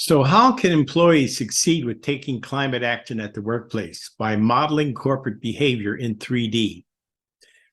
So, how can employees succeed with taking climate action at the workplace? By modeling corporate behavior in 3D.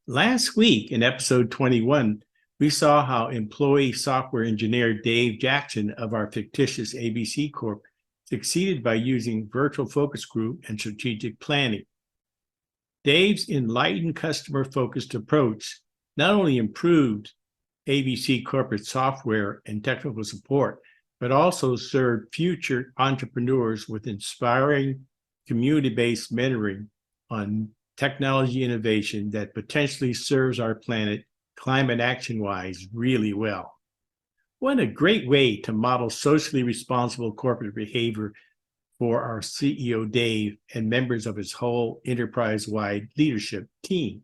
Last week in episode 21, we saw how employee software engineer Dave Jackson of our fictitious ABC Corp succeeded by using virtual focus group and strategic planning. Dave's enlightened customer-focused approach not only improved ABC corporate software and technical support, but also served future entrepreneurs with inspiring community-based mentoring on technology innovation that potentially serves our planet climate action-wise really well. What a great way to model socially responsible corporate behavior for our CEO Dave and members of his whole enterprise-wide leadership team.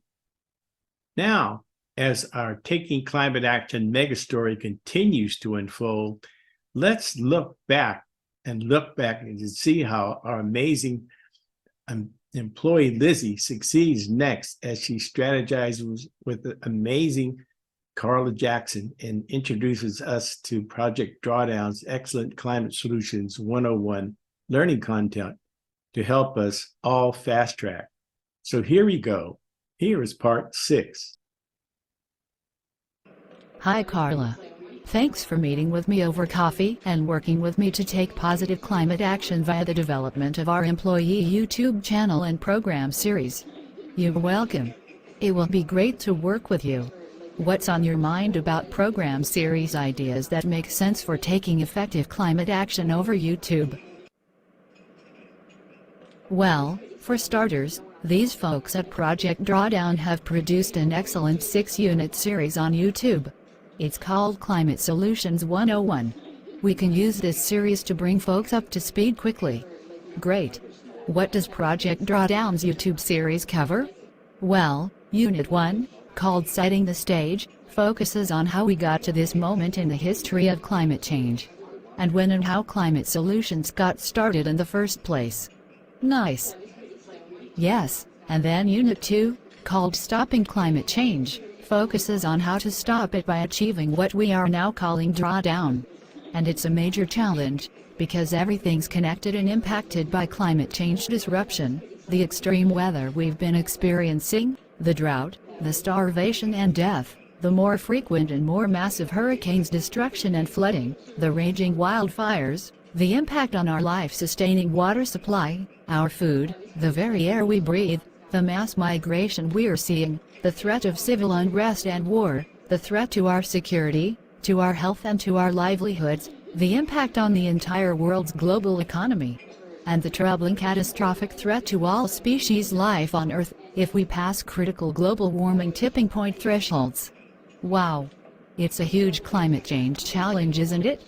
Now, as our Taking Climate Action megastory continues to unfold, let's look back and see how our amazing employee Lizzie succeeds next as she strategizes with the amazing Carla Jackson and introduces us to Project Drawdown's Excellent Climate Solutions 101 learning content to help us all fast track. So here we go. Here is part 6. Hi, Carla. Thanks for meeting with me over coffee and working with me to take positive climate action via the development of our employee YouTube channel and program series. You're welcome. It will be great to work with you. What's on your mind about program series ideas that make sense for taking effective climate action over YouTube? Well, for starters, these folks at Project Drawdown have produced an excellent 6-unit series on YouTube. It's called Climate Solutions 101. We can use this series to bring folks up to speed quickly. Great. What does Project Drawdown's YouTube series cover? Well, Unit 1, called Setting the Stage, focuses on how we got to this moment in the history of climate change, and when and how climate solutions got started in the first place. Nice. Yes, and then Unit 2, called Stopping Climate Change, focuses on how to stop it by achieving what we are now calling drawdown. And it's a major challenge, because everything's connected and impacted by climate change disruption, the extreme weather we've been experiencing, the drought, the starvation and death, the more frequent and more massive hurricanes, destruction and flooding, the raging wildfires, the impact on our life-sustaining water supply, our food, the very air we breathe, the mass migration we're seeing, the threat of civil unrest and war, the threat to our security, to our health and to our livelihoods, the impact on the entire world's global economy, and the troubling catastrophic threat to all species life on Earth if we pass critical global warming tipping point thresholds. Wow! It's a huge climate change challenge, isn't it?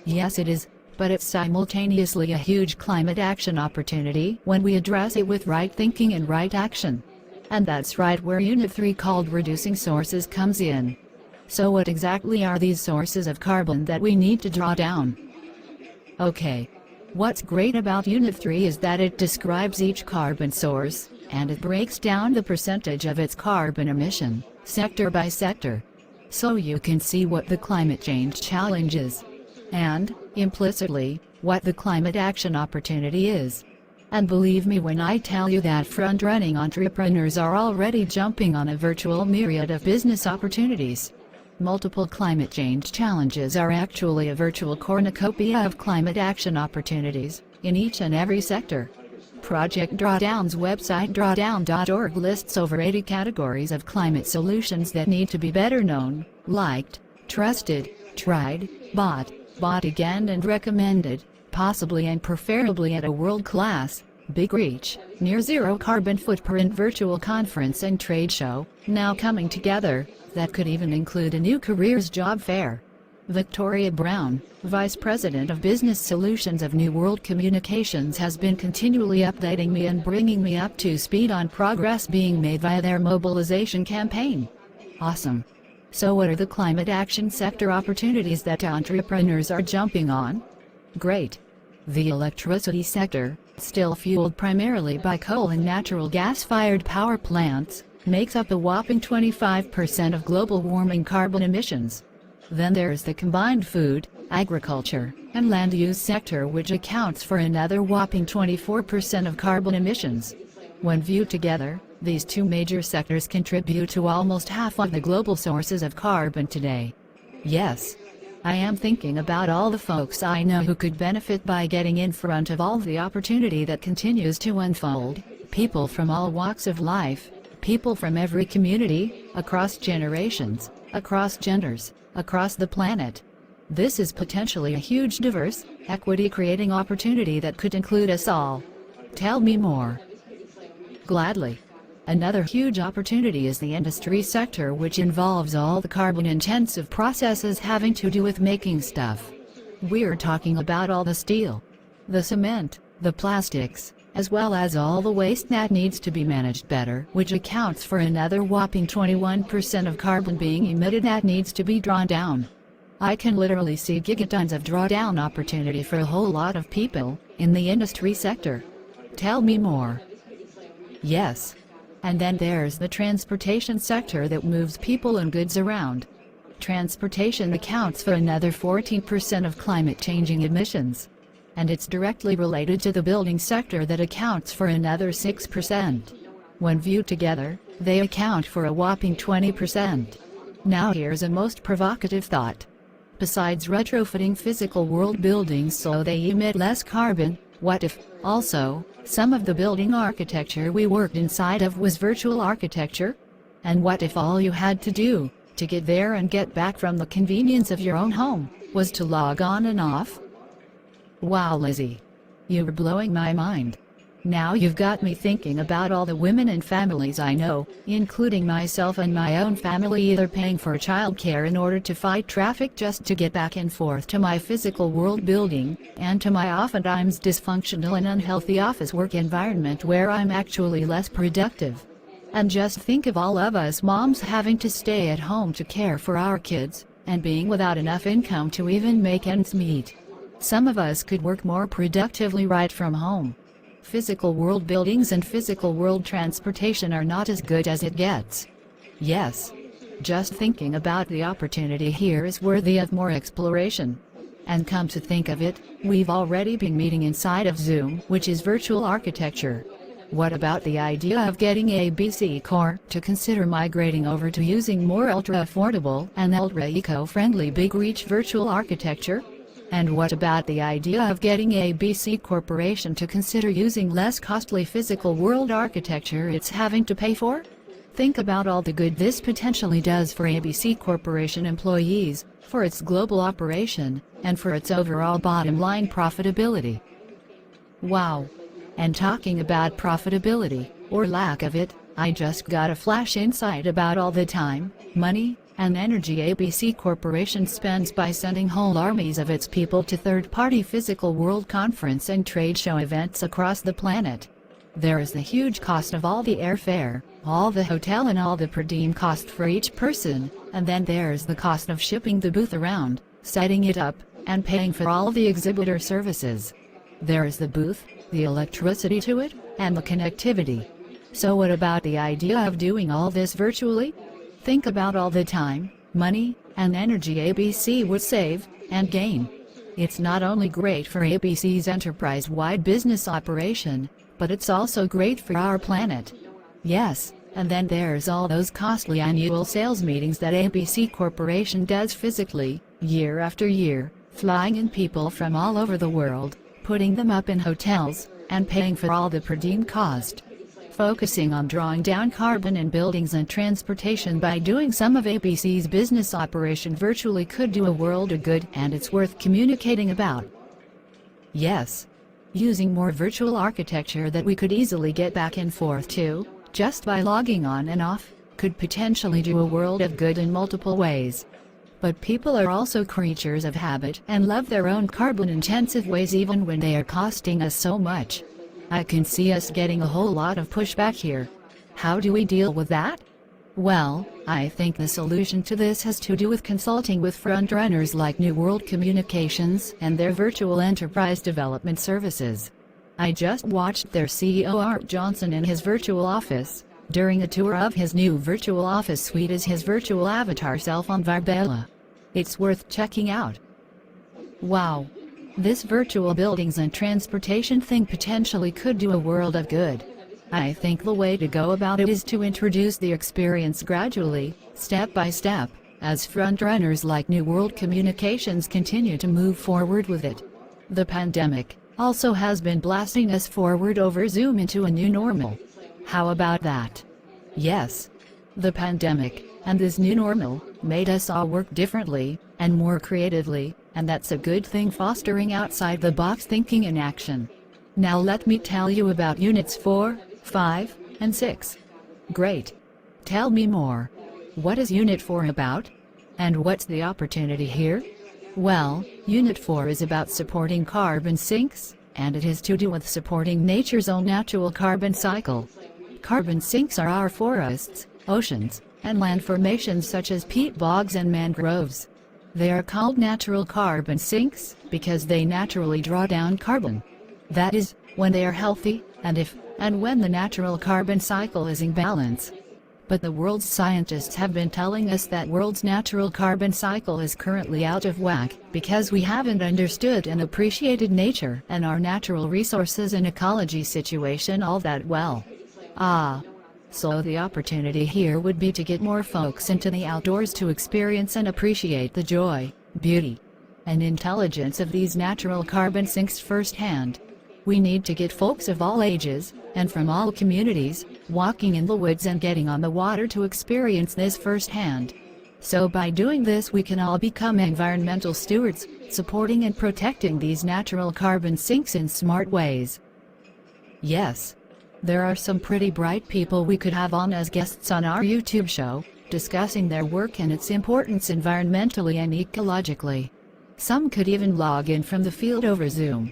Yes, it is, but it's simultaneously a huge climate action opportunity when we address it with right thinking and right action. And that's right where Unit 3, called Reducing Sources, comes in. So what exactly are these sources of carbon that we need to draw down? Okay. What's great about Unit 3 is that it describes each carbon source, and it breaks down the percentage of its carbon emission, sector by sector. So you can see what the climate change challenge is. And, implicitly, what the climate action opportunity is. And believe me when I tell you that front-running entrepreneurs are already jumping on a virtual myriad of business opportunities. Multiple climate change challenges are actually a virtual cornucopia of climate action opportunities, in each and every sector. Project Drawdown's website drawdown.org lists over 80 categories of climate solutions that need to be better known, liked, trusted, tried, bought again and recommended, possibly and preferably at a world-class, big reach, near-zero carbon footprint virtual conference and trade show, now coming together, that could even include a new careers job fair. Victoria Brown, Vice President of Business Solutions of New World Communications, has been continually updating me and bringing me up to speed on progress being made via their mobilization campaign. Awesome. So what are the climate action sector opportunities that entrepreneurs are jumping on? Great. The electricity sector, still fueled primarily by coal and natural gas-fired power plants, makes up a whopping 25% of global warming carbon emissions. Then there's the combined food, agriculture, and land use sector, which accounts for another whopping 24% of carbon emissions. When viewed together, these two major sectors contribute to almost half of the global sources of carbon today. Yes, I am thinking about all the folks I know who could benefit by getting in front of all the opportunity that continues to unfold. People from all walks of life, people from every community, across generations, across genders, across the planet. This is potentially a huge, diverse, equity-creating opportunity that could include us all. Tell me more. Gladly. Another huge opportunity is the industry sector, which involves all the carbon-intensive processes having to do with making stuff. We're talking about all the steel, the cement, the plastics, as well as all the waste that needs to be managed better, which accounts for another whopping 21% of carbon being emitted that needs to be drawn down. I can literally see gigatons of drawdown opportunity for a whole lot of people in the industry sector. Tell me more. Yes. And then there's the transportation sector that moves people and goods around. Transportation accounts for another 14% of climate-changing emissions. And it's directly related to the building sector that accounts for another 6%. When viewed together, they account for a whopping 20%. Now here's a most provocative thought. Besides retrofitting physical world buildings so they emit less carbon, what if, also, some of the building architecture we worked inside of was virtual architecture? And what if all you had to do, to get there and get back from the convenience of your own home, was to log on and off? Wow, Lizzie. You're blowing my mind. Now you've got me thinking about all the women and families I know, including myself and my own family, either paying for childcare in order to fight traffic just to get back and forth to my physical world building, and to my oftentimes dysfunctional and unhealthy office work environment where I'm actually less productive. And just think of all of us moms having to stay at home to care for our kids, and being without enough income to even make ends meet. Some of us could work more productively right from home. Physical world buildings and physical world transportation are not as good as it gets. Yes. Just thinking about the opportunity here is worthy of more exploration. And come to think of it, we've already been meeting inside of Zoom, which is virtual architecture. What about the idea of getting ABC Core to consider migrating over to using more ultra-affordable and ultra-eco-friendly big reach virtual architecture? And what about the idea of getting ABC Corporation to consider using less costly physical world architecture it's having to pay for? Think about all the good this potentially does for ABC Corporation employees, for its global operation, and for its overall bottom line profitability. Wow. And talking about profitability, or lack of it, I just got a flash insight about all the time, money, and energy ABC Corporation spends by sending whole armies of its people to third-party physical world conference and trade show events across the planet. There is the huge cost of all the airfare, all the hotel and all the per diem cost for each person, and then there's the cost of shipping the booth around, setting it up, and paying for all the exhibitor services. There is the booth, the electricity to it, and the connectivity. So what about the idea of doing all this virtually? Think about all the time, money, and energy ABC would save and gain. It's not only great for ABC's enterprise-wide business operation, but it's also great for our planet. Yes, and then there's all those costly annual sales meetings that ABC Corporation does physically, year after year, flying in people from all over the world, putting them up in hotels, and paying for all the per diem cost. Focusing on drawing down carbon in buildings and transportation by doing some of ABC's business operation virtually could do a world of good, and it's worth communicating about. Yes. Using more virtual architecture that we could easily get back and forth to, just by logging on and off, could potentially do a world of good in multiple ways. But people are also creatures of habit and love their own carbon-intensive ways even when they are costing us so much. I can see us getting a whole lot of pushback here. How do we deal with that? Well, I think the solution to this has to do with consulting with frontrunners like New World Communications and their virtual enterprise development services. I just watched their CEO Art Johnson in his virtual office, during a tour of his new virtual office suite as his virtual avatar self on Virbela. It's worth checking out. Wow. This virtual buildings and transportation thing potentially could do a world of good. I think the way to go about it is to introduce the experience gradually, step by step, as frontrunners like New World Communications continue to move forward with it. The pandemic also has been blasting us forward over Zoom into a new normal. How about that? Yes. The pandemic and this new normal made us all work differently and more creatively, and that's a good thing, fostering outside the box thinking in action. Now let me tell you about Units 4, 5, and 6. Great. Tell me more. What is Unit 4 about? And what's the opportunity here? Well, Unit 4 is about supporting carbon sinks, and it has to do with supporting nature's own natural carbon cycle. Carbon sinks are our forests, oceans, and land formations such as peat bogs and mangroves. They are called natural carbon sinks because they naturally draw down carbon. That is, when they are healthy, and when the natural carbon cycle is in balance. But the world's scientists have been telling us that world's natural carbon cycle is currently out of whack because we haven't understood and appreciated nature and our natural resources and ecology situation all that well. So the opportunity here would be to get more folks into the outdoors to experience and appreciate the joy, beauty, and intelligence of these natural carbon sinks firsthand. We need to get folks of all ages, and from all communities, walking in the woods and getting on the water to experience this firsthand. So by doing this we can all become environmental stewards, supporting and protecting these natural carbon sinks in smart ways. Yes. There are some pretty bright people we could have on as guests on our YouTube show, discussing their work and its importance environmentally and ecologically. Some could even log in from the field over Zoom.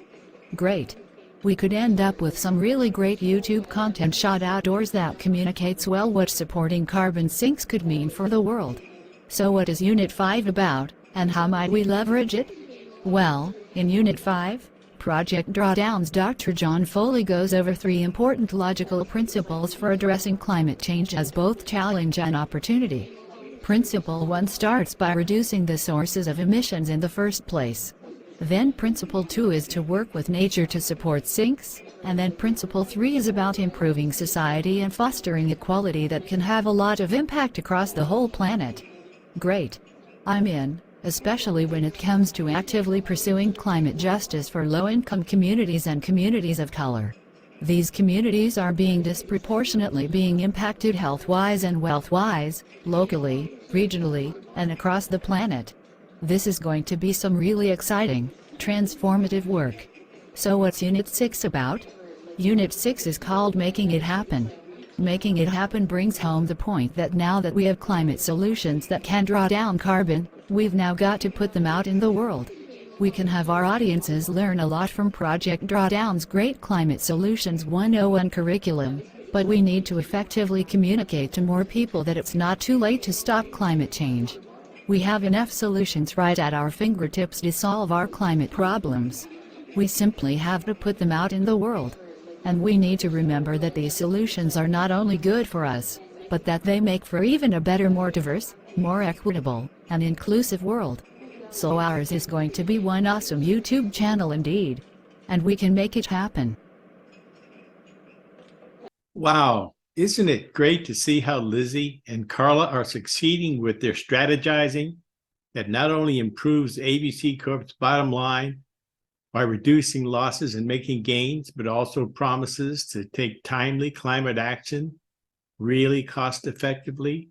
Great. We could end up with some really great YouTube content shot outdoors that communicates well what supporting carbon sinks could mean for the world. So what is Unit 5 about, and how might we leverage it? Well, in Unit 5, Project Drawdown's Dr. John Foley goes over 3 important logical principles for addressing climate change as both challenge and opportunity. Principle 1 starts by reducing the sources of emissions in the first place. Then Principle 2 is to work with nature to support sinks, and then Principle 3 is about improving society and fostering equality that can have a lot of impact across the whole planet. Great. I'm in. Especially when it comes to actively pursuing climate justice for low-income communities and communities of color. These communities are being disproportionately impacted health-wise and wealth-wise, locally, regionally, and across the planet. This is going to be some really exciting, transformative work. So what's Unit 6 about? Unit 6 is called Making It Happen. Making it happen brings home the point that now that we have climate solutions that can draw down carbon, we've now got to put them out in the world. We can have our audiences learn a lot from Project Drawdown's Great Climate Solutions 101 curriculum, but we need to effectively communicate to more people that it's not too late to stop climate change. We have enough solutions right at our fingertips to solve our climate problems. We simply have to put them out in the world. And we need to remember that these solutions are not only good for us, but that they make for even a better, more diverse, more equitable, and inclusive world. So ours is going to be one awesome YouTube channel indeed. And we can make it happen. Wow. Isn't it great to see how Lizzie and Carla are succeeding with their strategizing that not only improves ABC Corp's bottom line by reducing losses and making gains, but also promises to take timely climate action really cost effectively?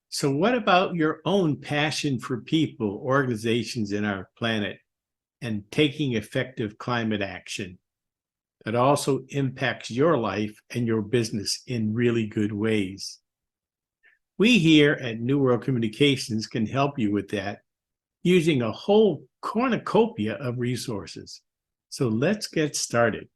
So what about your own passion for people, organizations in our planet, and taking effective climate action that also impacts your life and your business in really good ways? We here at New World Communications can help you with that using a whole cornucopia of resources. So let's get started.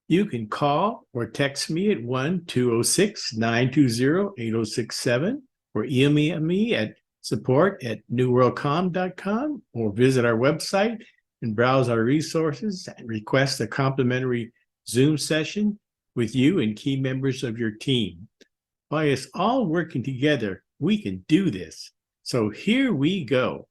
You can call or text me at 1-206-920-8067 or email me at support@newworldcom.com or visit our website and browse our resources and request a complimentary Zoom session with you and key members of your team. By us all working together, we can do this. So here we go.